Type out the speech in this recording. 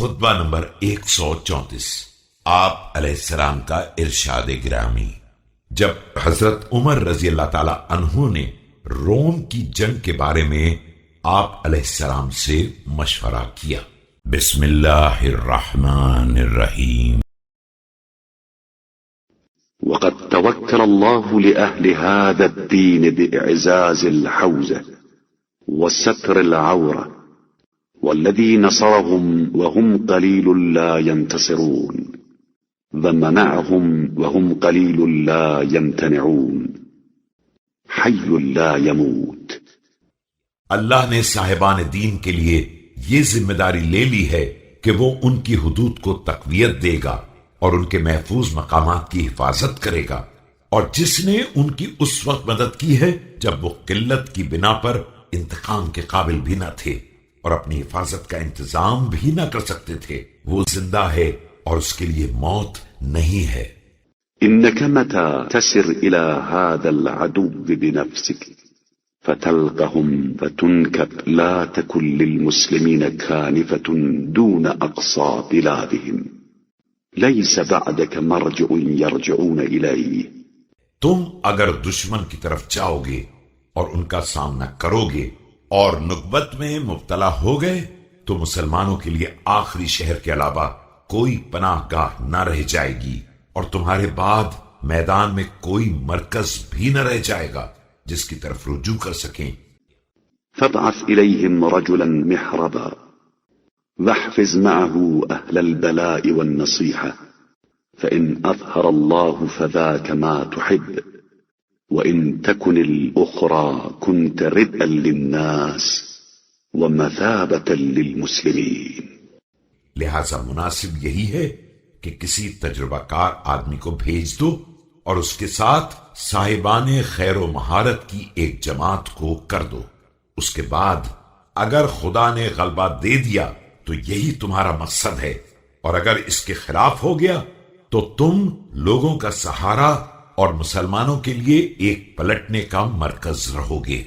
خطبہ نمبر 134 آپ علیہ السلام کا ارشاد گرامی۔ جب حضرت عمر رضی اللہ تعالی عنہ نے روم کی جنگ کے بارے میں آپ علیہ السلام سے مشورہ کیا، بسم اللہ الرحمن الرحیم۔ وقد توكل الله لأهل هذا الدين بإعزاز الحوزة وستر العورة، والذي نصرهم وهم قليل لا ينتصرون، ومنعهم وهم قليل لا يمتنعون، حي لا يموت۔ اللہ نے صاحبان دین کے لیے یہ ذمہ داری لے لی ہے کہ وہ ان کی حدود کو تقویت دے گا اور ان کے محفوظ مقامات کی حفاظت کرے گا، اور جس نے ان کی اس وقت مدد کی ہے جب وہ قلت کی بنا پر انتقام کے قابل بھی نہ تھے اور اپنی حفاظت کا انتظام بھی نہ کر سکتے تھے، وہ زندہ ہے اور اس کے لیے موت نہیں ہے۔ إنك متى تسر إلى هذا العدو بنفسك فتلقهم فتنكب، لا تكن للمسلمين كانفة دون أقصى بلادهم، ليس بعدك مرجع يرجعون إليه۔ تم اگر دشمن کی طرف جاؤ گے اور ان کا سامنا کرو گے اور نکبت میں مبتلا ہو گئے تو مسلمانوں کے لیے آخری شہر کے علاوہ کوئی پناہ گاہ نہ رہ جائے گی، اور تمہارے بعد میدان میں کوئی مرکز بھی نہ رہ جائے گا جس کی طرف رجوع کر سکیں۔ فابعث إليهم رجلا محربا واحفظ معه أهل البلاء والنصيحة، فإن أظهر الله فذاك ما تحب، وإن تكن الأخرى كنت ردءا للناس ومثابة للمسلمين۔ لہذا مناسب یہی ہے کہ کسی تجربہ کار آدمی کو بھیج دو اور اس کے ساتھ صاحبان خیر و مہارت کی ایک جماعت کو کر دو۔ اس کے بعد اگر خدا نے غلبہ دے دیا تو یہی تمہارا مقصد ہے، اور اگر اس کے خلاف ہو گیا تو تم لوگوں کا سہارا اور مسلمانوں کے لیے ایک پلٹنے کا مرکز رہو گے۔